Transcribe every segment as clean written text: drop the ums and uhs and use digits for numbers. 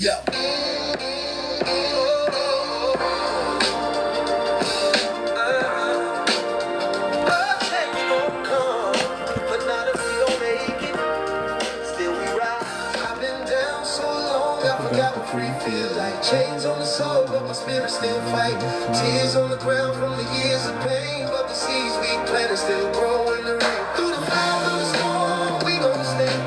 Yo. Free feel like chains on the soul, but my spirit still fight. Tears on the ground from the years of pain, but the seeds we planted still grow in the rain. Through the fire, through the storm, we gon' stand.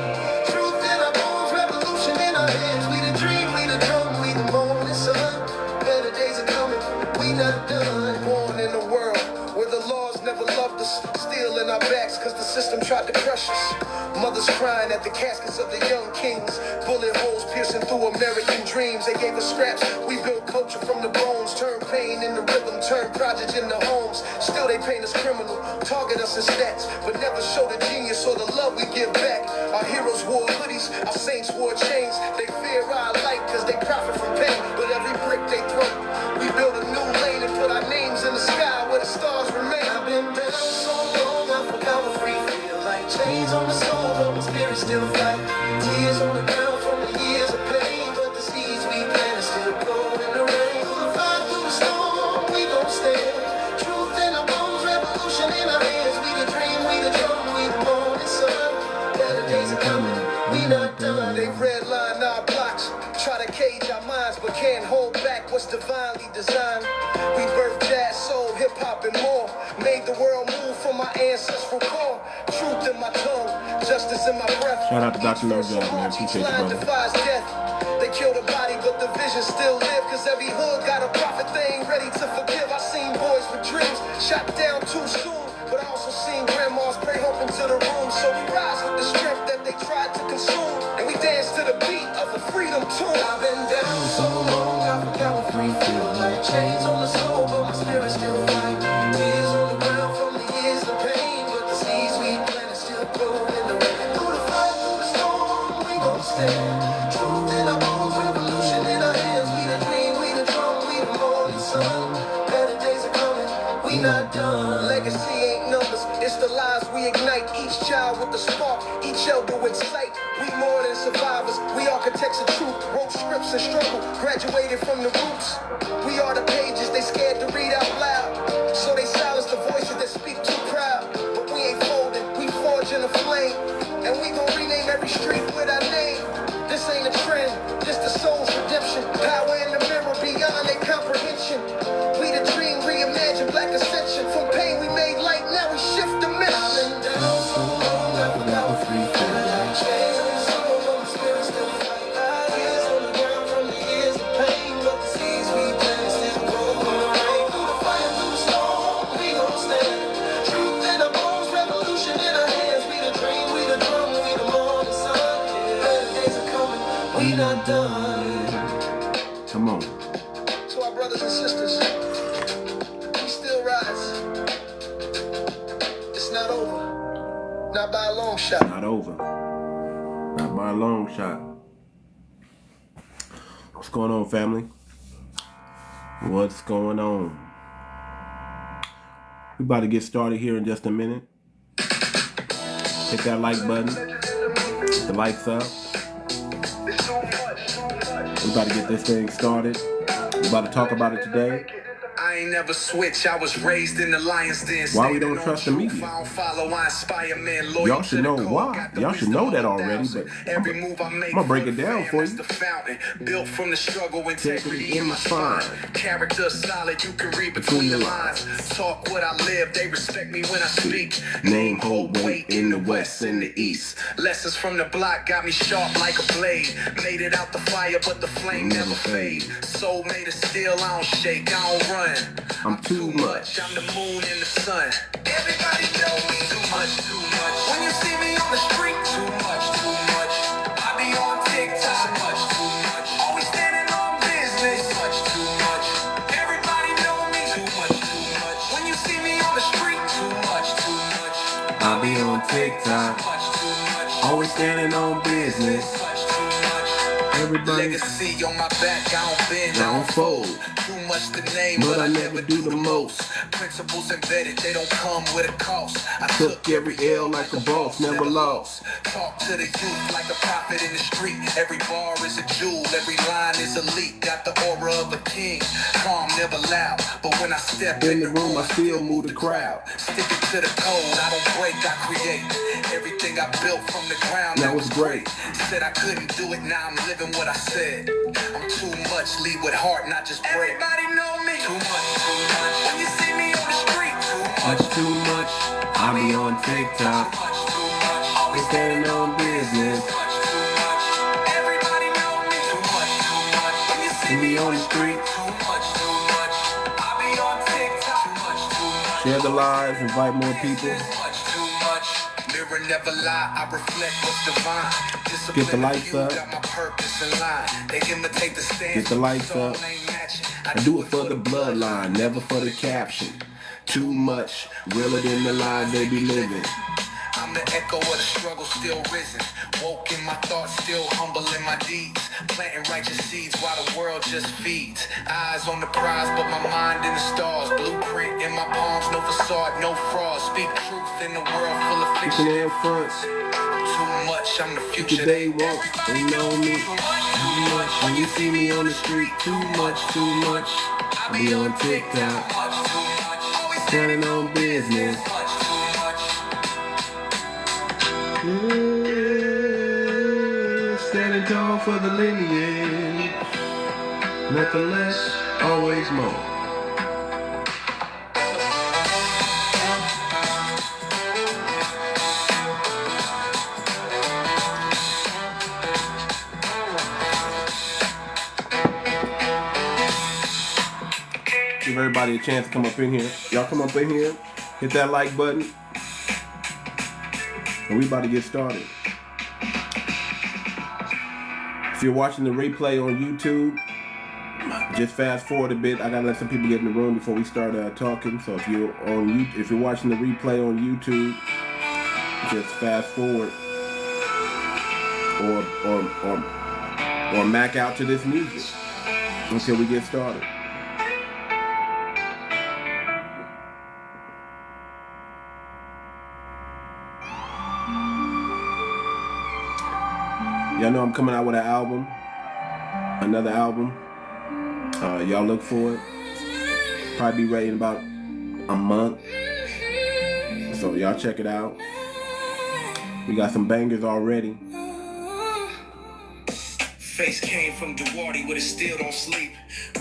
Truth in our bones, revolution in our hands. We the dream, we the drum, we the morning sun. Better days are coming, we not done. Born in a world where the laws never loved us, steel in our backs cause the system tried to crush us. Mothers crying at the caskets of the young kings, bullet holes piercing through American dreams. They gave us scraps, we built culture from the bones, turned pain into rhythm, turned projects into homes. Still they paint us criminal, target us as stats, but never show the genius or the love we give back. Our heroes wore hoodies, our saints wore chains. They fear our light cause they profit from pain, but every brick they throw, we build a new lane and put our names in the sky where the stars remain. I've been down so long, I forgot what free feel like. Chains on the soul, but my spirit still fight. Tears on the ground from the years of pain, but the seeds we planted still grow in the rain. Through the fire, through the storm, we gon' stand. Truth in our bones, revolution in our hands. We the dream, we the drum, we the morning sun. Better days are coming, we not done. They redline our blocks, try to cage our minds, but can't hold back what's divinely designed. We birthed jazz, soul, hip-hop, and more. Made the world move from my ancestral core. Truth in my tongue, justice in my breath. Shout out to Dr. No Job, man. Appreciate you, brother. Death. They kill the body, but the vision still live. Cause every hood got a prophet they ain't ready to forgive. I seen boys with dreams shot down too soon, but I also seen grandmas pray hope into the room. So we rise with the strength that they tried to consume, and we dance to the beat of a freedom tune. I've been down so long, I forgot what free feel like. Chains on the soul, but my spirit still fight. Tears on the ground from the years of pain, but the seeds we planted still grow in the rain. Through the fire, through the storm, we gon' stand. Truth in our bones, revolution in our hands. We the dream, we the drum, we the morning sun. Better days are coming, we not done. Legacy ain't numbers, it's the lives we ignite. Each child with a spark, each elder with sight. We more than survivors, we architects of truth. Wrote scripts and struggle, graduated from the roots. We are the pages they scared to read out loud, so they silence the voices that speak too proud. But we ain't folding, we forging a flame, and we gon' rename every street with our name. This ain't a trend, this the soul's redemption. Power in the mirror beyond their comprehension. We the dream, reimagine black ascension. From pain we made light, now we shift the mission. I've been down so long, I forgot what free feel like. Chains on the soul, but my spirit still fight. Tears on the ground from the years of pain, but the seeds we planted still grow in the rain. Through the fire, through the storm, we gon' stand. Truth in our bones, revolution in our hands. We the dream, we the drum, we the morning sun. Better days are coming, we not done. Come on. To our brothers and sisters, we still rise. It's not over, not by a long shot. Not over. Not by a long shot. What's going on, family? What's going on? We about to get started here in just a minute. Hit that like button. Get the likes up. We about to get this thing started. We about to talk about it today. I ain't never switch. I was raised in the lion's den. Why we don't trust the media? Y'all should know why. Y'all should know that already, but I'm gonna break it down for you. Built from the struggle, integrity in my spine. Character solid, you can read between the lines. Talk what I live, they respect me when I speak. Name, hold weight in the west and the east. Lessons from the block got me sharp like a blade. Made it out the fire, but the flame never fade. Soul made of steel, I don't shake, I don't run. I'm too much. I'm the moon and the sun. Everybody know me too much, too much. When you see me on the street, too much, too much. I be on TikTok, too much, too much. Always standing on business, too much, too much. Everybody know me too much, too much. When you see me on the street, too much, too much. I be on TikTok, Too much, too much. always standing on business. Too much, too much. Everybody. Legacy on my back, I don't bend, I don't fold. Too much to name, but I never do the most. Principles embedded, they don't come with a cost. I Took every L like a boss, never lost. Talk to the youth like a prophet in the street. Every bar is a jewel, every line is elite. Got the aura of a king, calm, never loud. But when I step In the room, I still move the crowd. Sticking to the code, I don't break, I create. Everything I built from the ground, That was great. Said I couldn't do it, now I'm living what I said. I'm too much, lead with heart, not just break. Everybody know me. Too much, too much. When you see me on the street, Too much. I be on TikTok. always Standing on business. Everybody know me. Too much, too much. When you see Me on the street. too much, too much. I be on TikTok. Too much, too much. Share the lives, invite more people. Too much, too much. Mirror never lie, I reflect what's divine. Get the lights up. Got my purpose in line. They imitate the stance. Get the lights soul up. ain't matching. I do it for the bloodline, never for the caption. Too much, realer than the lives they be living. I'm the echo of the struggle, still risen. Woke in my thoughts, still humble in my deeds. Planting righteous seeds while the world just feeds. Eyes on the prize, but my mind in the stars. Blueprint in my palms, no facade, no fraud. Speak truth in the world full of Fiction fiction. and fronts, Too much, I'm the future future they want, they know me. Too much, when you see me on the street, too much, too much. I be on TikTok, standing on business. Standing tall for the lineage. Nothing less, always more. Give everybody a chance to come up in here. Y'all come up in here, hit that like button, and we about to get started. If you're watching the replay on YouTube, just fast forward a bit. I gotta let some people get in the room before we start talking. So if you're watching the replay on YouTube, just fast forward or mac out to this music until we get started. Y'all know I'm coming out with an album, another album. Y'all look for it. Probably be ready in about a month. So y'all check it out. We got some bangers already. Face came from 𝗤𝗶𝗴𝗵𝘁𝘀 where it still don't sleep.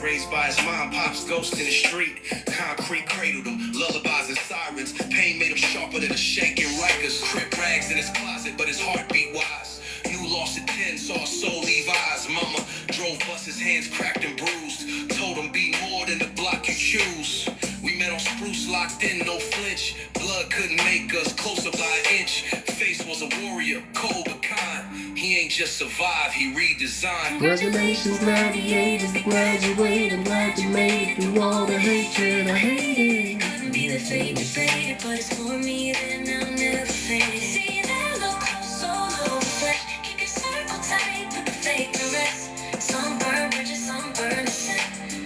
Raised by his mom, pops ghost in the street. Concrete cradled him, lullabies and sirens. Pain made him sharper than a shaking Rikers. Crip rags in his closet, but his heartbeat wise. Knew lost at 10, saw a soul leave eyes. Mama drove buses, hands cracked and bruised. Told him be more than the block you choose. We met on Spruce, locked in, no flinch. Blood couldn't make us closer by an inch. Face was a warrior, cold but kind. He ain't just survived, he redesigned. Congratulations, gladiators, to graduate. I'm glad you made it through all the hatred. I hate it. Couldn't be the fate debated, but it's for me then I'll never fade. See that look close, so low flesh. Keep your circle tight, put the fake to rest. Some burn bridges, some burn the set.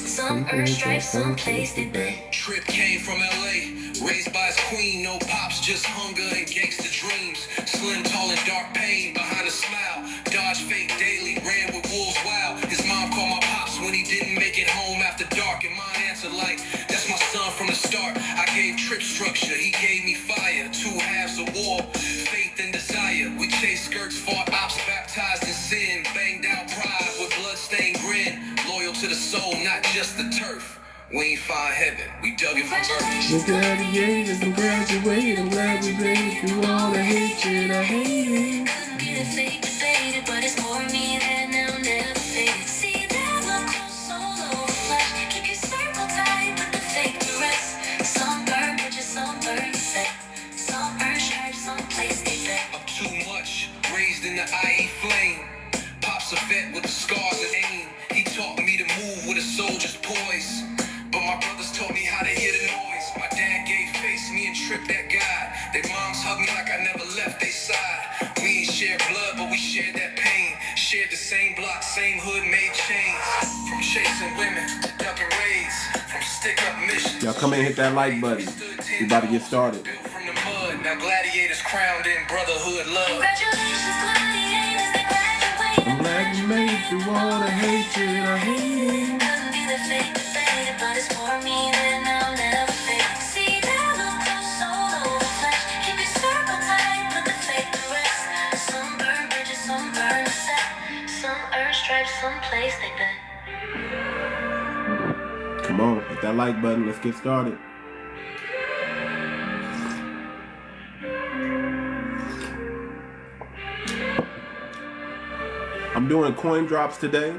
Some earn stripes, some place they bet. Trip came from LA, raised by his queen. No pops, just hunger and gangster dreams. Slim, tall, and dark pain behind a smile. Dodge fate daily, ran with wolves wild. His mom called my pops when he didn't make it home after dark. And mine answered like, that's my son from the start. I gave Trip structure, he gave me fire. Two halves of war, faith and desire. We chased skirts, fought ops, baptized in sin. Banged out pride with bloodstained grin. Loyal to the soul, not just the turf. We ain't find heaven, we dug it from earth. The gladiators, I'm graduated. I'm glad we made it through all the hatred. I hate it. Couldn't be the fate debated, but it's for me then I'll never fade. See that look close, so low flesh. Keep your circle tight, put the fake to rest. Some burn bridges, some burn the set. Some earn stripes, some place they bet. I'm too much, raised in the IE flame. Pops a vet with the scars and aim. He taught me to move with a soldier's poise. But my brothers taught me how to hear the noise. My dad gave face, me and Trip that guy. Their moms hugged me like I never left their side. We ain't shared blood, but we shared that pain. Shared the same block, same Y'all come in and hit that like button. We about to get started. Built from the mud, now gladiators crowned in brotherhood love. Congratulations, gladiators, they graduated. I'm glad you made it through all the hatred I hated. Couldn't be the fake that faded, but it's for me that I'll never fade. See that look close, soul over flesh. Keep your circle tight, put the fake to rest. Some burn bridges, some burn the set. Some earn stripes, some place they bet. Come on, hit that like button. Let's get started. I'm doing coin drops today.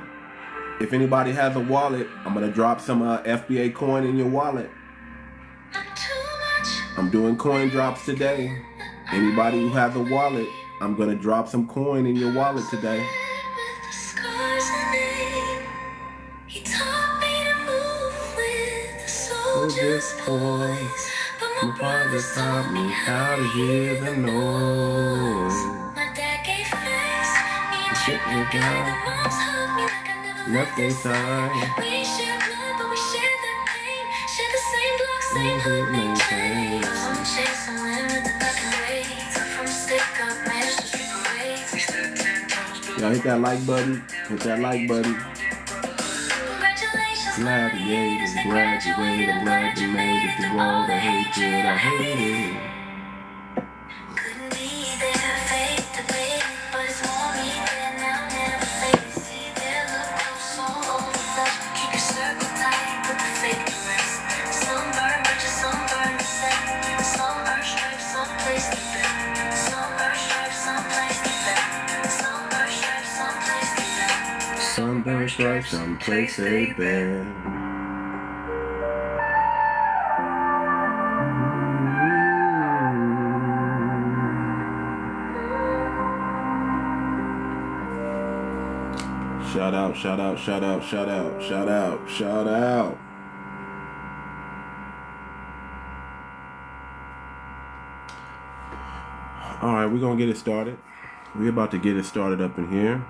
If anybody has a wallet, I'm gonna drop some FBA coin in your wallet. Not too much. I'm doing coin drops today. Anybody who has a wallet, I'm gonna drop some coin in your wallet today. With the scars and ache. He taught me to move with the soldier's voice. But my brother taught me how to hear the noise. My dad gave face. Me and Chip together. Mom's hugged me like I never Left their side. We share blood, but we share that pain. Share the same block, same hood, maintain. Some chase, some win with the duck and raids. From stick up, managed to strip away. We stood 10 toes, built Y'all hit that like button. Hit that like button. Congratulations, Gladiators, graduated. I'm glad you made it through all the hatred I hated. couldn't be there, fake to fake, but it's more me than I'll never fake. See there, look close, soul over flesh. Keep your circle tight, put the fake to rest. Some burn bridges, some burn the set. Some earn stripes, some place to bet. Some earn stripes, some place to bet. Some earn stripes, some place to bet. Sunburn stripes, someplace they've been. Shout out, shout out, shout out, shout out, shout out, shout out. All right, we're gonna get it started. We're about to get it started up in here.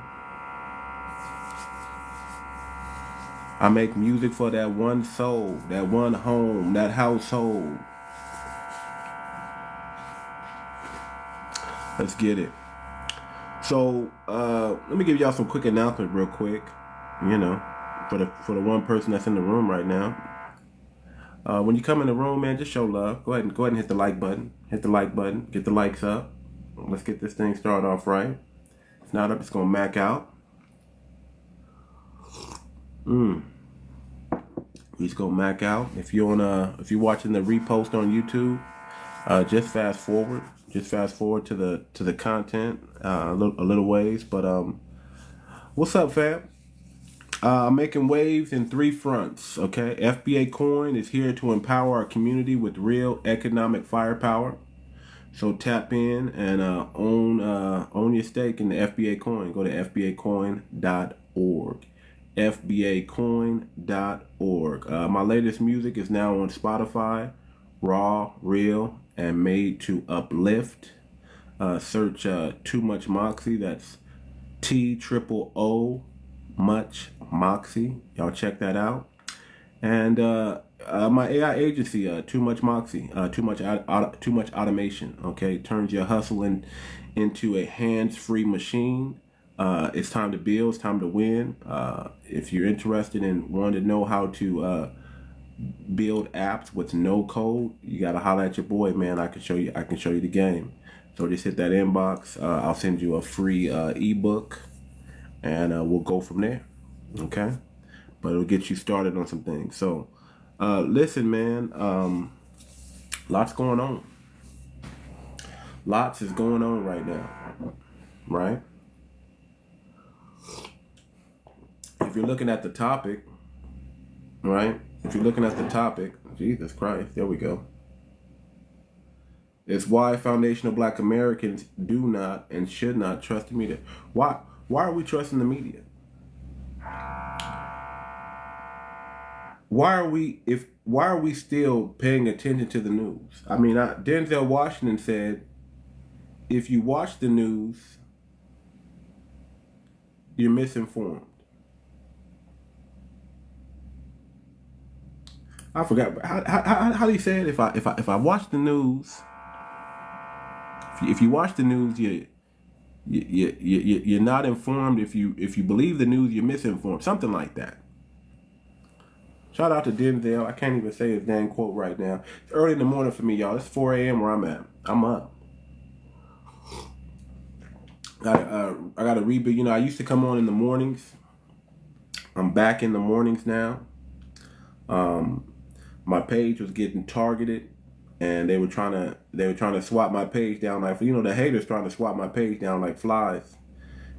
I make music for that one soul, that one home, that household. Let's get it. So let me give y'all some quick announcements real quick. You know, for the one person that's in the room right now. When you come in the room, man, just show love. Go ahead and hit the like button. Hit the like button. Get the likes up. Let's get this thing started off right. If not up, it's gonna mac out. He's gonna mac out. If you're watching the repost on YouTube, just fast forward. Just fast forward to the content a little ways. But what's up, fam? I'm making waves in 3 fronts. Okay, FBA Coin is here to empower our community with real economic firepower. So tap in and own your stake in the FBA Coin. Go to fbacoin.org. fbacoin.org. My latest music is now on Spotify, raw, real, and made to uplift. Search Too Much Moxie. That's 𝗔𝗶𝗴𝗵𝘁𝘀𝗄𝗏𝘵 Moxie. Y'all check that out. And my AI agency, Too Much Moxie, too much automation. Okay, turns your hustle into a hands-free machine. It's time to build. It's time to win. If you're interested in wanting to know how to build apps with no code, you gotta holler at your boy, man. I can show you the game. So just hit that inbox. I'll send you a free ebook, and we'll go from there. Okay, but it'll get you started on some things. So listen, man, lots going on. Lots is going on right now, right? If you're looking at the topic, right? If you're looking at the topic, Jesus Christ, there we go. It's why foundational Black Americans do not and should not trust the media. Why are we trusting the media? Why are we still paying attention to the news? I mean, Denzel Washington said, if you watch the news, you're misinformed. I forgot how do you say it? If I watch the news, if you watch the news, you're not informed. If you believe the news, you're misinformed. Something like that. Shout out to Denzel. I can't even say his dang quote right now. It's early in the morning for me, y'all. It's 4 a.m. where I'm at. I'm up. I gotta rebuild. You know, I used to come on in the mornings. I'm back in the mornings now. My page was getting targeted, and they were trying to swat my page down like, you know, the haters trying to swat my page down like flies.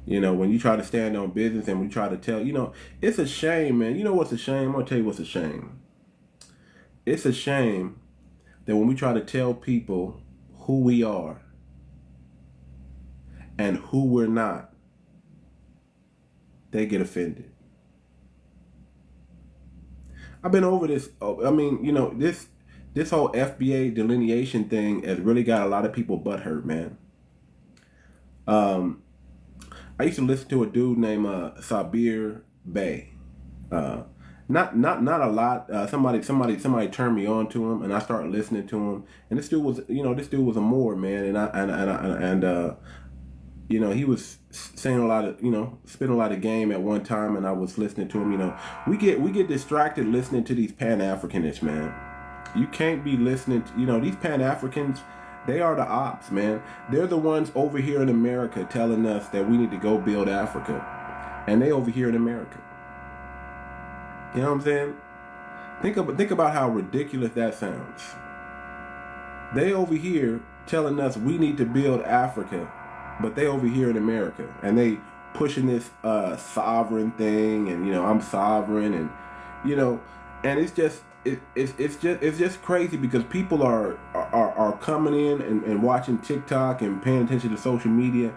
You know, when you try to stand on business and we try to tell, you know, it's a shame, man. You know what's a shame? I'm gonna tell you what's a shame. It's a shame that when we try to tell people who we are and who we're not, they get offended. I've been over this. I mean, you know, this whole FBA delineation thing has really got a lot of people butthurt, man. I used to listen to a dude named 𝗤𝗶𝗴𝗵𝘵𝘁𝘀𝘀𝗶cie. Not a lot. Somebody turned me on to him, and I started listening to him. And this dude was a Moor, man, and you know, he was saying a lot of, you know, spitting a lot of game at one time, and I was listening to him. You know, we get distracted listening to these Pan-Africanists, man. You can't be listening to, you know, these Pan-Africans. They are the ops, man. They're the ones over here in America telling us that we need to go build Africa. And they over here in America. You know what I'm saying? Think about how ridiculous that sounds. They over here telling us we need to build Africa, but they over here in America. And they pushing this sovereign thing, and, you know, I'm sovereign, and, you know, and it's just crazy because people are coming in and watching TikTok and paying attention to social media,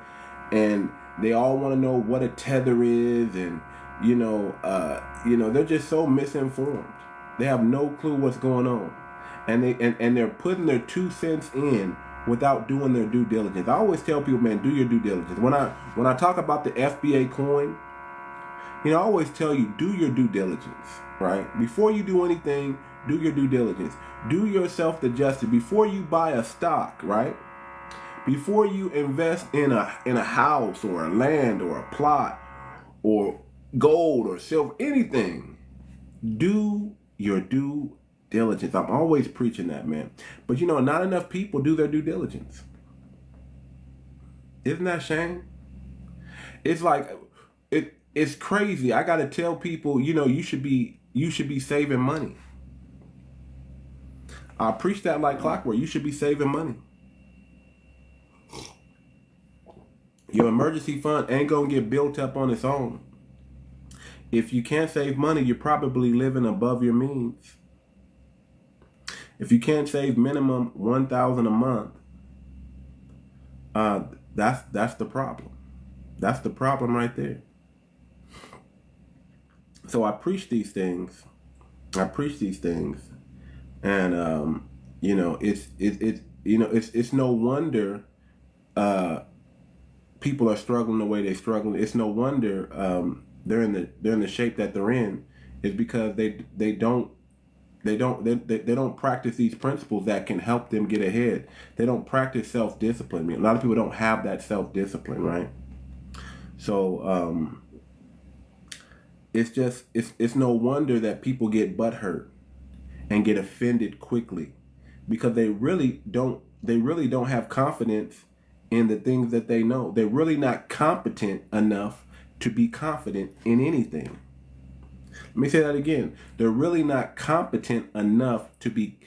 and they all want to know what a tether is, and you know they're just so misinformed. They have no clue what's going on, and they're putting their 2 cents in without doing their due diligence. I always tell people, man, do your due diligence. When I talk about the FBA coin, you know, I always tell you, do your due diligence, right? Before you do anything, do your due diligence. Do yourself the justice. Before you buy a stock, right? Before you invest in a house or a land or a plot or gold or silver, anything, do your due diligence. I'm always preaching that, man. But, you know, not enough people do their due diligence. Isn't that a shame? It's like... It's crazy. I gotta tell people, you know, you should be saving money. I preach that like clockwork. You should be saving money. Your emergency fund ain't gonna get built up on its own. If you can't save money, you're probably living above your means. If you can't save minimum $1,000 a month, that's the problem. That's the problem right there. So I preach these things. And you know, it's no wonder people are struggling the way they're struggling. It's no wonder they're in the shape that they're in. It's because they don't practice these principles that can help them get ahead. They don't practice self-discipline. I mean, a lot of people don't have that self-discipline, right? So it's no wonder that people get butthurt and get offended quickly, because they really don't have confidence in the things that they know. They're really not competent enough to be confident in anything. Let me say that again. They're really not competent enough to be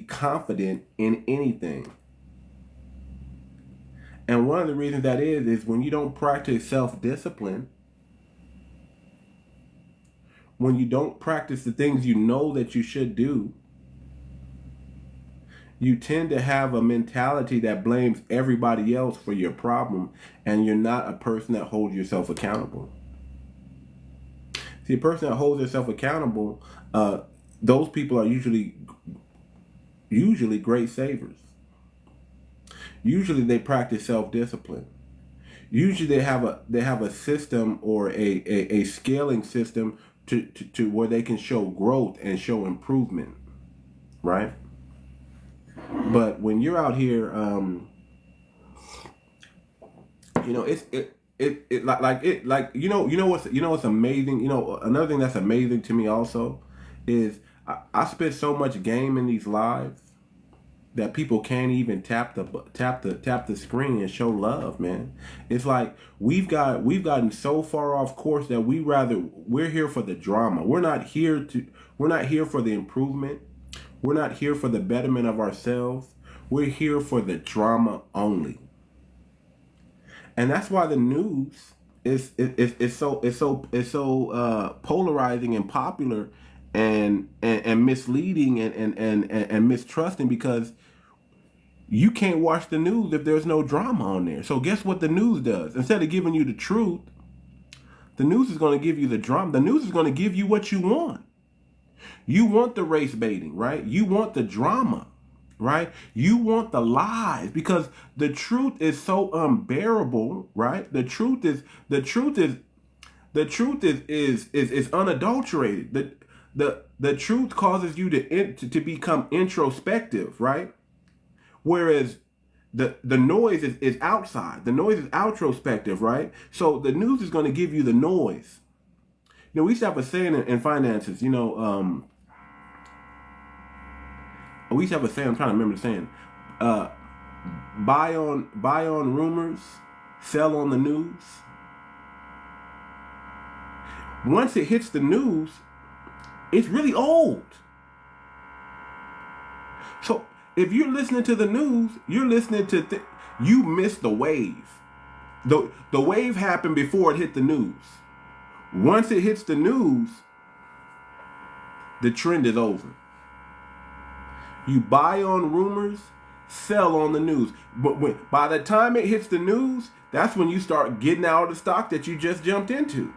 confident in anything. And one of the reasons that is when you don't practice self-discipline, when you don't practice the things you know that you should do, you tend to have a mentality that blames everybody else for your problem, and you're not a person that holds yourself accountable. See, a person that holds themselves accountable, those people are usually great savers. Usually they practice self-discipline. Usually they have a system or a scaling system to where they can show growth and show improvement, right? But when you're out here, you know, what's amazing. You know, another thing that's amazing to me also is I spit so much game in these lives that people can't even tap the screen and show love, man. It's like we've gotten so far off course that we're here for the drama. We're not here for the improvement. We're not here for the betterment of ourselves. We're here for the drama only. And that's why the news is so polarizing and popular and misleading and mistrusting, because you can't watch the news if there's no drama on there. So guess what the news does? Instead of giving you the truth, the news is going to give you the drama. The news is going to give you what you want. You want the race baiting, right? You want the drama, right? You want the lies, because the truth is so unbearable, right? The truth is unadulterated. The truth causes you to become introspective, right? Whereas the noise is outside. The noise is outrospective, right? So the news is going to give you the noise. You know, we used to have a saying in finances, you know, we used to have a saying, I'm trying to remember the saying, buy on rumors, sell on the news. Once it hits the news, it's really old. So if you're listening to the news, you're listening to you missed the wave. The wave happened before it hit the news. Once it hits the news, the trend is over. You buy on rumors, sell on the news. But by the time it hits the news, that's when you start getting out of the stock that you just jumped into.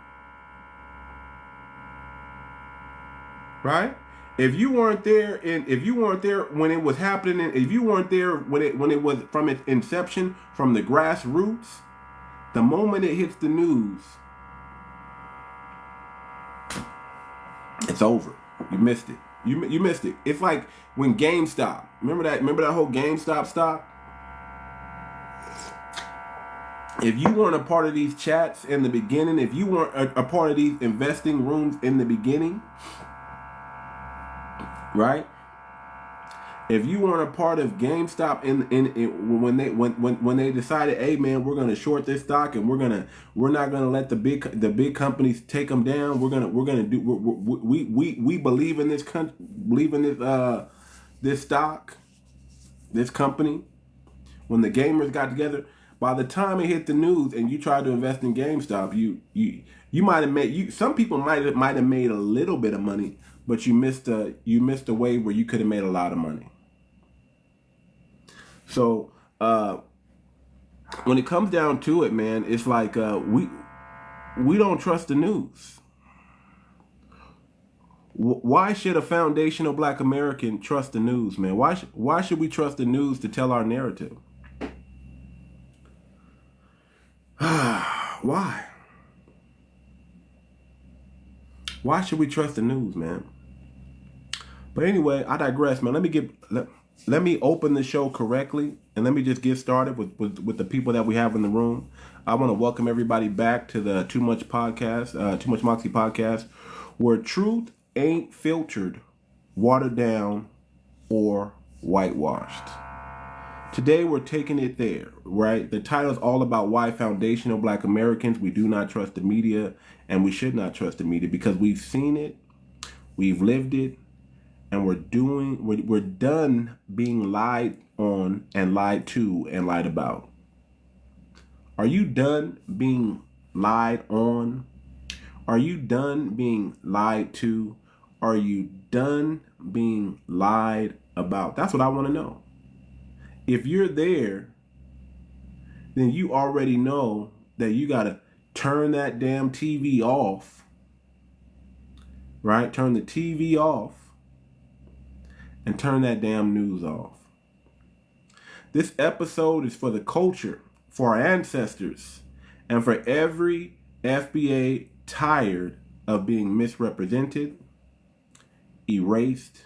Right? If you weren't there when it was happening, if you weren't there when it was from its inception, from the grassroots, the moment it hits the news, it's over. You missed it. You missed it. It's like when GameStop. Remember that whole GameStop stock? If you weren't a part of these chats in the beginning, if you weren't a part of these investing rooms in the beginning, right? If you weren't a part of GameStop when they decided, hey man, we're gonna short this stock and we're not gonna let the big companies take them down. We believe in this this stock, this company. When the gamers got together, by the time it hit the news and you tried to invest in GameStop, you might have made some people might have made a little bit of money, but you missed a wave where you could have made a lot of money. So when it comes down to it, man, it's like we don't trust the news. Why should a foundational Black American trust the news, man? Why should we trust the news to tell our narrative? Why? Why should we trust the news, man? But anyway, I digress, man. Let me open the show correctly, and let me just get started with the people that we have in the room. I want to welcome everybody back to the Too Much Podcast, Too Much Moxie podcast, where truth ain't filtered, watered down, or whitewashed. Today we're taking it there, right? The title is all about why foundational Black Americans, we do not trust the media, and we should not trust the media, because we've seen it, we've lived it, and we're done being lied on and lied to and lied about. Are you done being lied on? Are you done being lied to? Are you done being lied about? That's what I want to know. If you're there, then you already know that you got to turn that damn TV off, right? Turn the TV off and turn that damn news off. This episode is for the culture, for our ancestors, and for every FBA tired of being misrepresented, erased,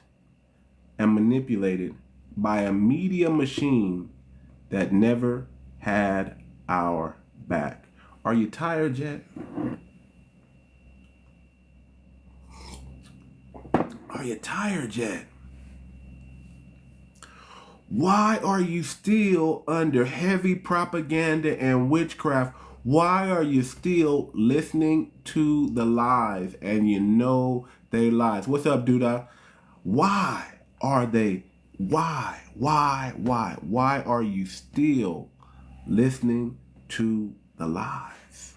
and manipulated by a media machine that never had our back. Are you tired yet? Are you tired yet? Why are you still under heavy propaganda and witchcraft? Why are you still listening to the lies and you know they lies? What's up, Duda? Why are they? Why are you still listening to the lies?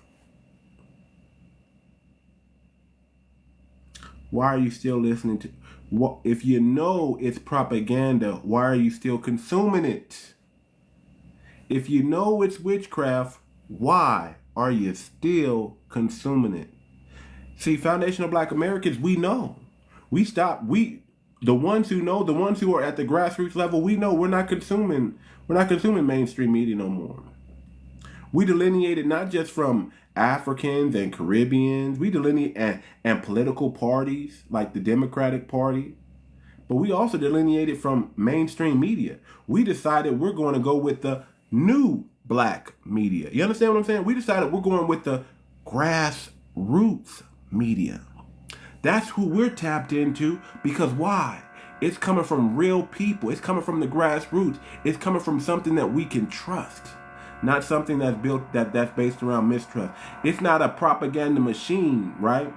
Why are you still listening to? What if you know it's propaganda? Why are you still consuming it? If you know it's witchcraft, why are you still consuming it? See, foundational Black Americans, we know. The ones who know, the ones who are at the grassroots level, we know we're not consuming mainstream media no more. We delineated not just from Africans and Caribbeans, we delineate and political parties like the Democratic Party, but we also delineated from mainstream media. We decided we're going to go with the new Black media. You understand what I'm saying? We decided we're going with the grassroots media. That's who we're tapped into, because why? It's coming from real people. It's coming from the grassroots. It's coming from something that we can trust. Not something that's built that's based around mistrust. It's not a propaganda machine, right?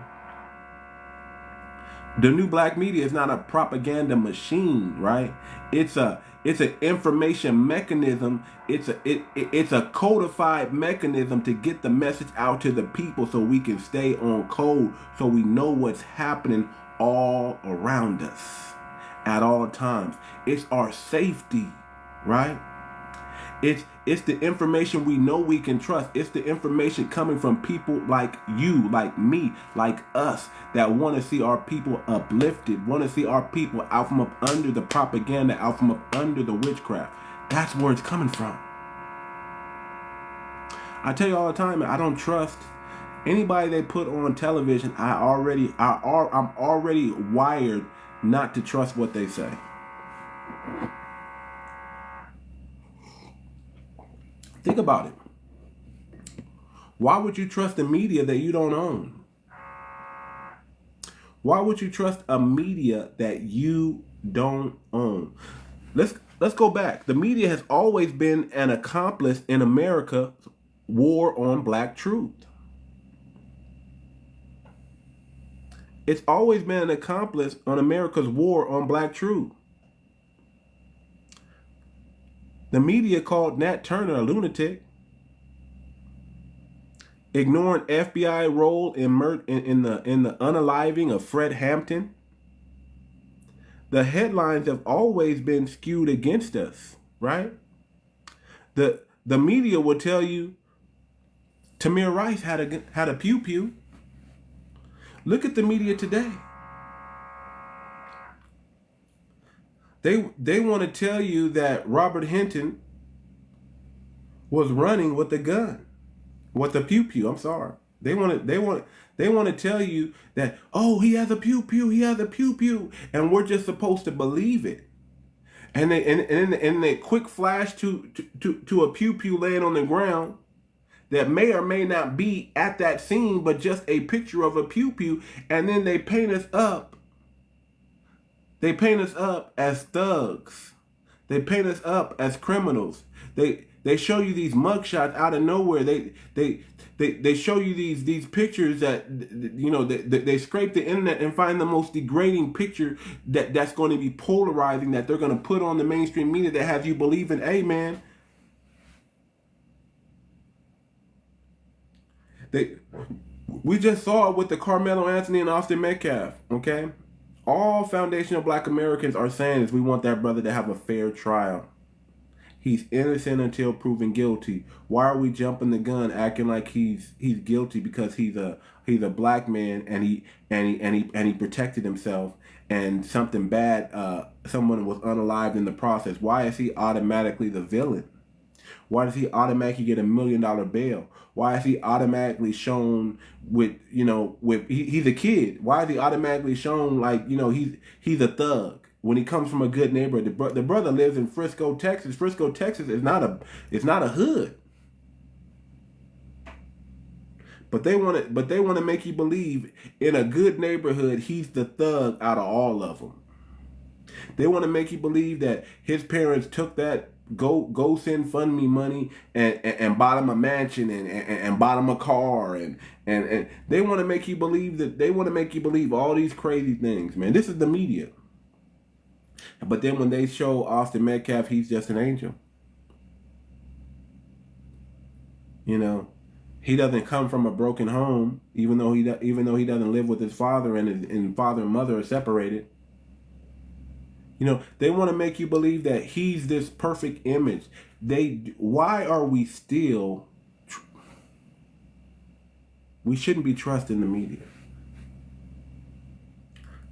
The new Black media is not a propaganda machine, right? It's an information mechanism. It's a codified mechanism to get the message out to the people so we can stay on code, so we know what's happening all around us at all times. It's our safety, right? It's the information we know we can trust. It's the information coming from people like you, like me, like us, that want to see our people uplifted, want to see our people out from up under the propaganda, out from up under the witchcraft. That's where it's coming from. I tell you all the time, I don't trust anybody they put on television. I'm already wired not to trust what they say. Think about it. Why would you trust a media that you don't own? Why would you trust a media that you don't own? Let's go back. The media has always been an accomplice in America's war on Black truth. It's always been an accomplice on America's war on Black truth. The media called Nat Turner a lunatic, ignoring FBI role in the unaliving of Fred Hampton. The headlines have always been skewed against us, right? The media will tell you Tamir Rice had a pew pew. Look at the media today. They want to tell you that Robert Hinton was running with a gun, with a pew pew. I'm sorry. They want to tell you that, oh, he has a pew pew, and we're just supposed to believe it. And they quick flash to a pew pew laying on the ground that may or may not be at that scene, but just a picture of a pew pew, and then they paint us up. They paint us up as thugs. They paint us up as criminals. They show you these mugshots out of nowhere. They show you these pictures that, you know, they scrape the internet and find the most degrading picture that's going to be polarizing, that they're going to put on the mainstream media that has you believing, hey man, we just saw it with the Carmelo Anthony and Austin Metcalf, okay? All foundational Black Americans are saying is we want that brother to have a fair trial. He's innocent until proven guilty. Why are we jumping the gun, acting like he's guilty because he's a Black man and he protected himself and something bad, someone was unalived in the process? Why is he automatically the villain? Why does he automatically get $1 million bail? Why is he automatically shown with, he's a kid. Why is he automatically shown like, he's a thug when he comes from a good neighborhood? The brother lives in Frisco, Texas. Frisco, Texas is not a hood. But they want to make you believe in a good neighborhood he's the thug out of all of them. They want to make you believe that his parents took that go send fund me money and bought him a mansion and bought him a car and they want to make you believe all these crazy things, man. This is the media. But then when they show Austin Metcalf, he's just an angel. He doesn't come from a broken home, even though he doesn't live with his father and his father and mother are separated. They want to make you believe that he's this perfect image. Why are we still? We shouldn't be trusting the media.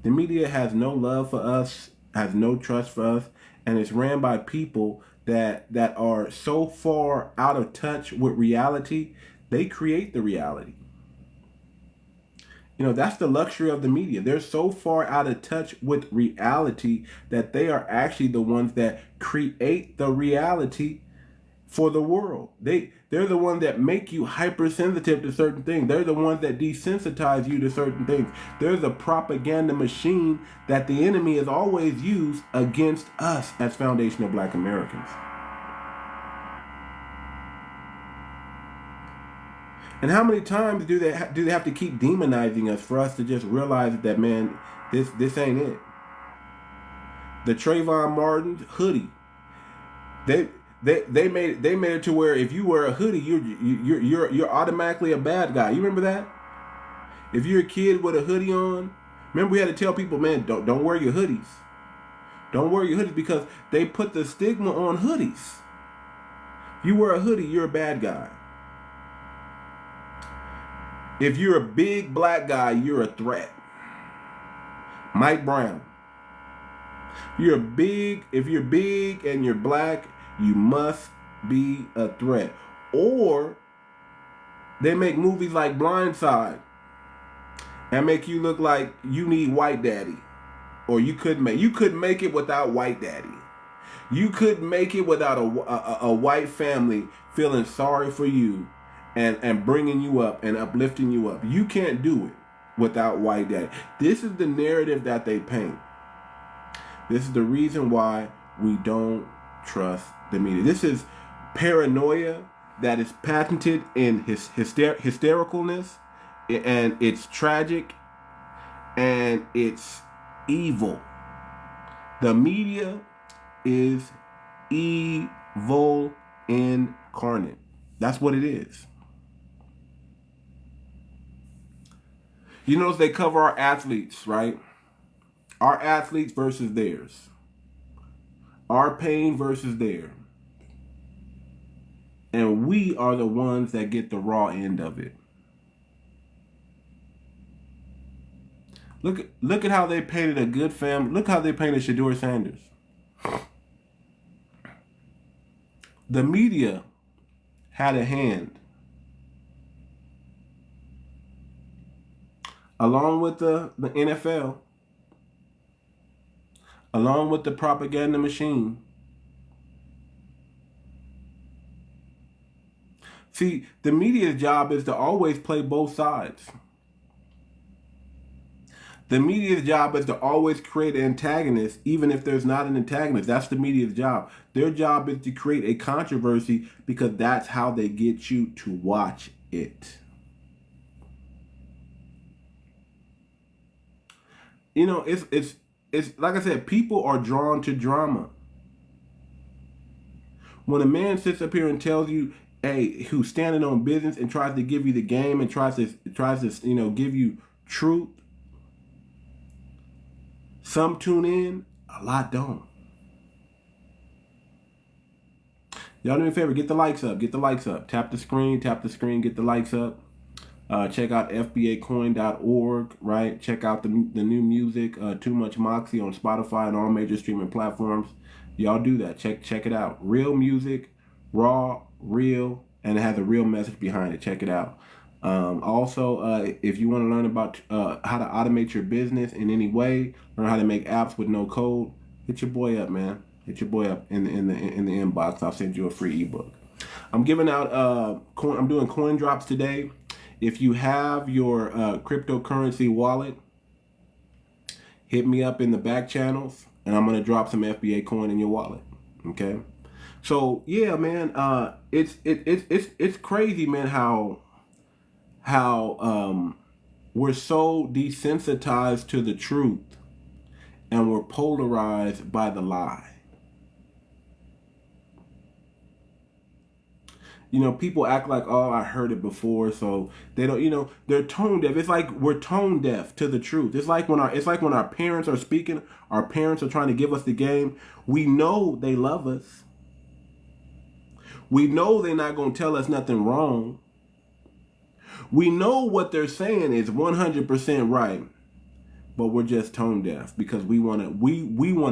The media has no love for us, has no trust for us, and it's ran by people that are so far out of touch with reality. They create the reality. That's the luxury of the media. They're so far out of touch with reality that they are actually the ones that create the reality for the world. They're the ones that make you hypersensitive to certain things. They're the ones that desensitize you to certain things. They're the propaganda machine that the enemy has always used against us as foundational Black Americans. And how many times do they have to keep demonizing us for us to just realize that, man, this ain't it? The Trayvon Martin's hoodie, they made it to where if you wear a hoodie, you're automatically a bad guy. You remember that? If you're a kid with a hoodie on, remember we had to tell people, man, don't wear your hoodies. Don't wear your hoodies because they put the stigma on hoodies. If you wear a hoodie, you're a bad guy. If you're a big Black guy, you're a threat. Mike Brown. If you're big and you're Black, you must be a threat. Or they make movies like Blind Side and make you look like you need white daddy. Or you couldn't make it without white daddy. You couldn't make it without a white family feeling sorry for you and bringing you up and uplifting you up. You can't do it without white daddy. This is the narrative that they paint. This is the reason why we don't trust the media. This is paranoia that is patented in hystericalness, and it's tragic, and it's evil. The media is evil incarnate. That's what it is. You notice they cover our athletes, right? Our athletes versus theirs. Our pain versus theirs. And we are the ones that get the raw end of it. Look at how they painted a good family. Look how they painted Shedeur Sanders. The media had a hand. Along with the NFL, along with the propaganda machine. See, the media's job is to always play both sides. The media's job is to always create an antagonist, even if there's not an antagonist. That's the media's job. Their job is to create a controversy because that's how they get you to watch it. It's like I said, people are drawn to drama. When a man sits up here and tells you, hey, who's standing on business and tries to give you the game and tries to give you truth, some tune in, a lot don't. Y'all do me a favor, get the likes up, Tap the screen, get the likes up. Check out fbacoin.org, right? Check out the new music, Too Much Moxie on Spotify and all major streaming platforms. Y'all do that. Check it out. Real music, raw, real, and it has a real message behind it. Check it out. Also, if you want to learn about how to automate your business in any way, learn how to make apps with no code, hit your boy up, man. Hit your boy up in the inbox. I'll send you a free ebook. I'm giving out I'm doing coin drops today. If you have your cryptocurrency wallet, hit me up in the back channels, and I'm gonna drop some FBA coin in your wallet. Okay. So yeah, man, it's crazy, man, how we're so desensitized to the truth and we're polarized by the lie. You know, people act like, oh, I heard it before, so they don't, you know, they're tone deaf. It's like we're tone deaf to the truth. It's like when our parents are speaking, our parents are trying to give us the game. We know they love us. We know they're not going to tell us nothing wrong. We know what they're saying is 100% right, but we're just tone deaf because we want to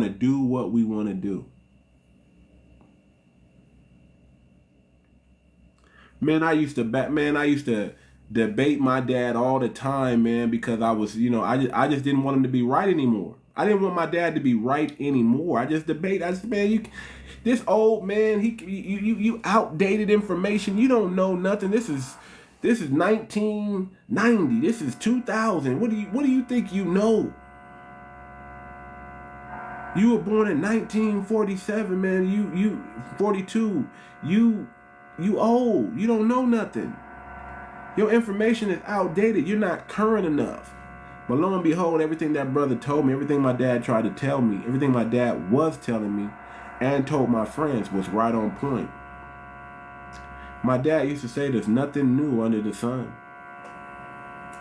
do what we want to do. Man, I used to debate my dad all the time, man, because I was, you know, I just didn't want him to be right anymore. I didn't want my dad to be right anymore. I said, man, this old man, you outdated information. You don't know nothing. This is 1990. This is 2000. What do you think you know? You were born in 1947, man. You 42. You old. You don't know nothing. Your information is outdated. You're not current enough. But lo and behold, everything that brother told me, everything my dad tried to tell me, everything my dad was telling me and told my friends was right on point. My dad used to say there's nothing new under the sun.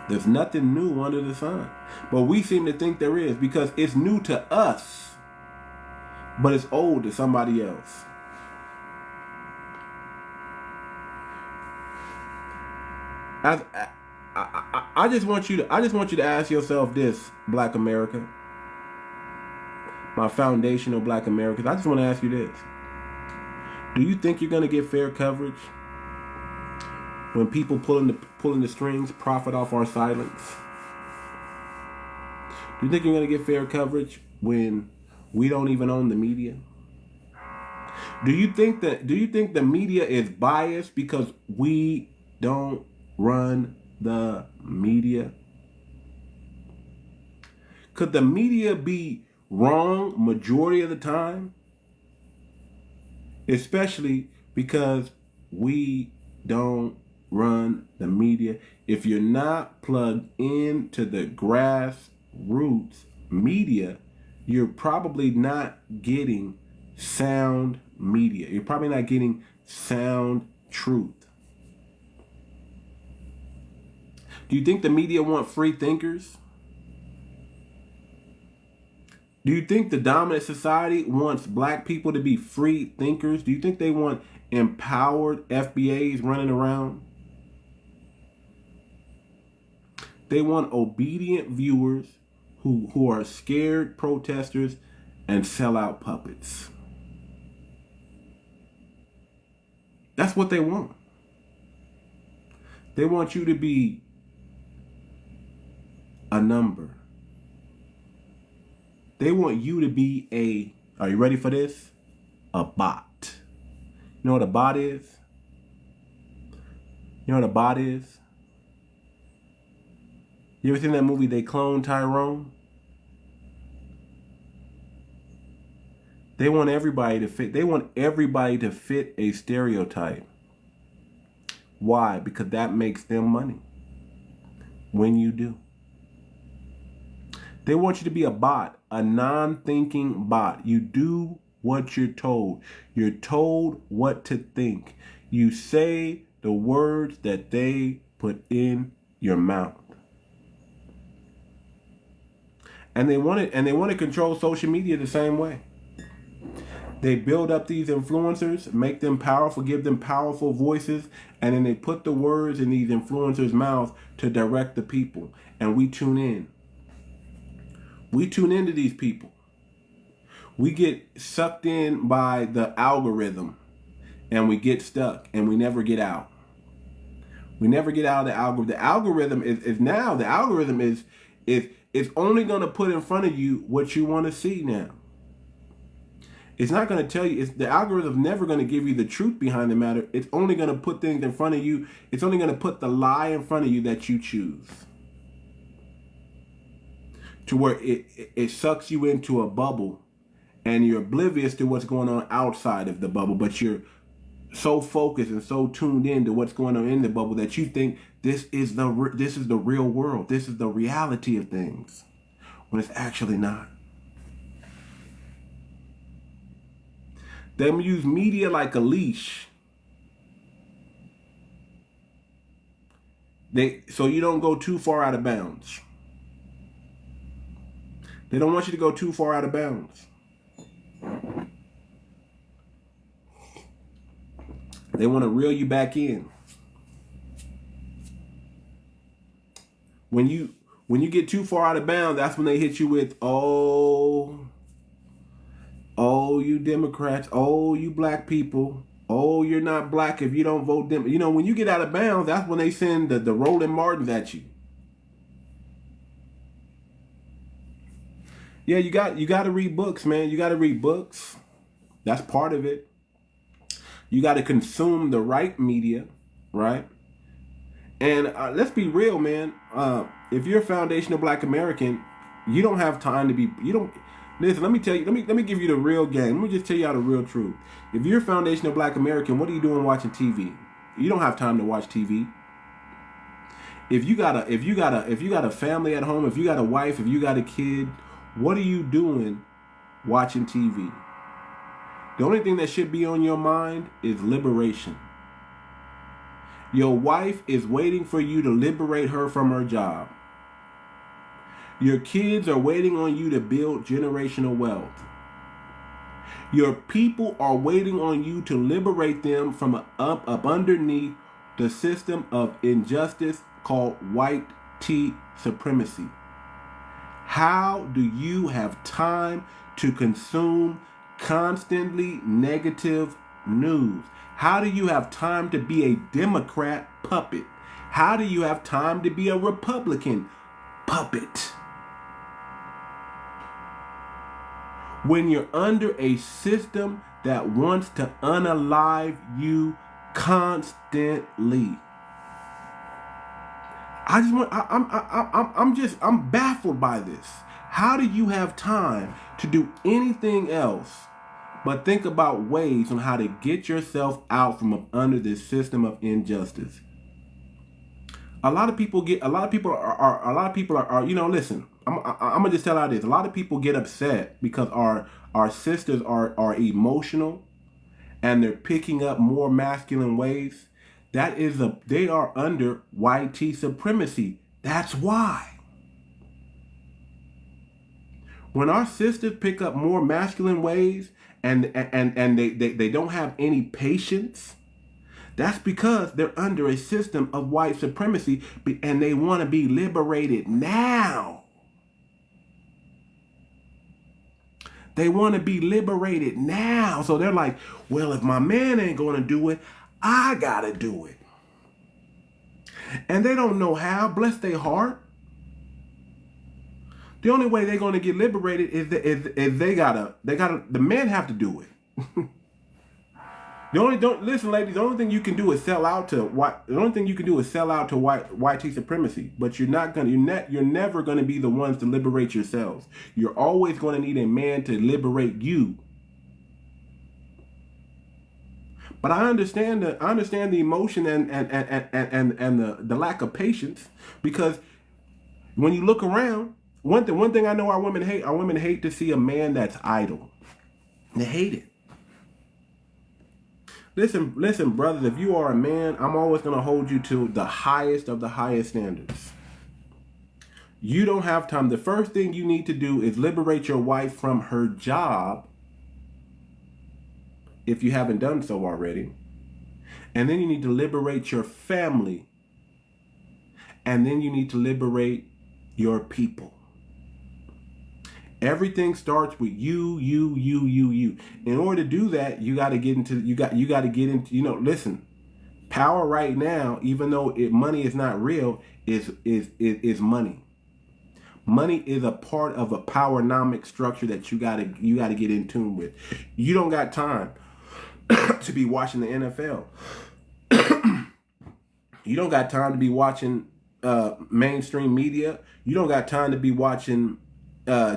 There's nothing new under the sun. But we seem to think there is because it's new to us, but it's old to somebody else. I just want you to ask yourself this, Black America, my foundational Black Americans. I just want to ask you this: do you think you're gonna get fair coverage when people pulling the strings profit off our silence? Do you think you're gonna get fair coverage when we don't even own the media? Do you think the media is biased because we don't run the media? Could the media be wrong majority of the time? Especially because we don't run the media. If you're not plugged into the grassroots media, you're probably not getting sound media. You're probably not getting sound truth. Do you think the media want free thinkers? Do you think the dominant society wants Black people to be free thinkers? Do you think they want empowered FBAs running around? They want obedient viewers who are scared protesters and sellout puppets. That's what they want. They want you to be a number. They want you to be are you ready for this? A bot. You know what a bot is? You know what a bot is? You ever seen that movie They Cloned Tyrone? They want everybody to fit. They want everybody to fit a stereotype. Why? Because that makes them money. When you do. They want you to be a bot, a non-thinking bot. You do what you're told. You're told what to think. You say the words that they put in your mouth. And they want to control social media the same way. They build up these influencers, make them powerful, give them powerful voices, and then they put the words in these influencers' mouths to direct the people. And we tune in. We tune into these people. We get sucked in by the algorithm. and we get stuck and we never get out. We never get out of the algorithm. The algorithm is only going to put in front of you what you want to see now. It's not going to tell you. The algorithm never going to give you the truth behind the matter. It's only going to put things in front of you. It's only going to put the lie in front of you that you choose. To where it sucks you into a bubble and you're oblivious to what's going on outside of the bubble, but you're so focused and so tuned in to what's going on in the bubble that you think this is the real world. This is the reality of things, when it's actually not. They use media like a leash. So you don't go too far out of bounds. They don't want you to go too far out of bounds. They want to reel you back in. When you get too far out of bounds, that's when they hit you with, oh, you Democrats, oh, you black people, oh, you're not black if you don't vote Dem. You know, when you get out of bounds, that's when they send the Roland Martins at you. Yeah, you got to read books, man. You got to read books. That's part of it. You got to consume the right media, right? And let's be real, man. If you're a foundational Black American, you don't have time to be. You don't listen. Let me tell you. Let me give you the real game. Let me just tell you the real truth. If you're a foundational Black American, what are you doing watching TV? You don't have time to watch TV. If you got a family at home, if you got a wife, if you got a kid, what are you doing watching TV? The only thing that should be on your mind is liberation. Your wife is waiting for you to liberate her from her job. Your kids are waiting on you to build generational wealth. Your people are waiting on you to liberate them from up underneath the system of injustice called white tea supremacy. How do you have time to consume constantly negative news? How do you have time to be a Democrat puppet? How do you have time to be a Republican puppet? When you're under a system that wants to unalive you constantly. I'm baffled by this. How do you have time to do anything else but think about ways on how to get yourself out from under this system of injustice? A lot of people are, you know, listen, I'm gonna just tell out this. A lot of people get upset because our sisters are emotional and they're picking up more masculine ways. They are under white tea supremacy. That's why. When our sisters pick up more masculine ways and they don't have any patience, that's because they're under a system of white supremacy and they want to be liberated now. They want to be liberated now. So they're like, well, if my man ain't going to do it, I got to do it. And they don't know how. Bless their heart. The only way they're going to get liberated is the men have to do it. Listen, ladies. The only thing you can do is sell out to white. The only thing you can do is sell out to white tea supremacy. But you're never going to be the ones to liberate yourselves. You're always going to need a man to liberate you. But I understand the emotion and the lack of patience, because when you look around, one thing I know our women hate to see a man that's idle. They hate it. Listen, brothers, if you are a man, I'm always going to hold you to the highest of the highest standards. You don't have time. The first thing you need to do is liberate your wife from her job, if you haven't done so already. And then you need to liberate your family. And then you need to liberate your people. Everything starts with you. In order to do that, you got to get into, listen, power right now, even though money is not real, is money. Money is a part of a powernomic structure that you gotta get in tune with. You don't got time to be watching the NFL. You don't got time to be watching mainstream media. You don't got time to be watching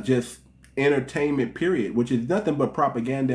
just entertainment, period, which is nothing but propaganda.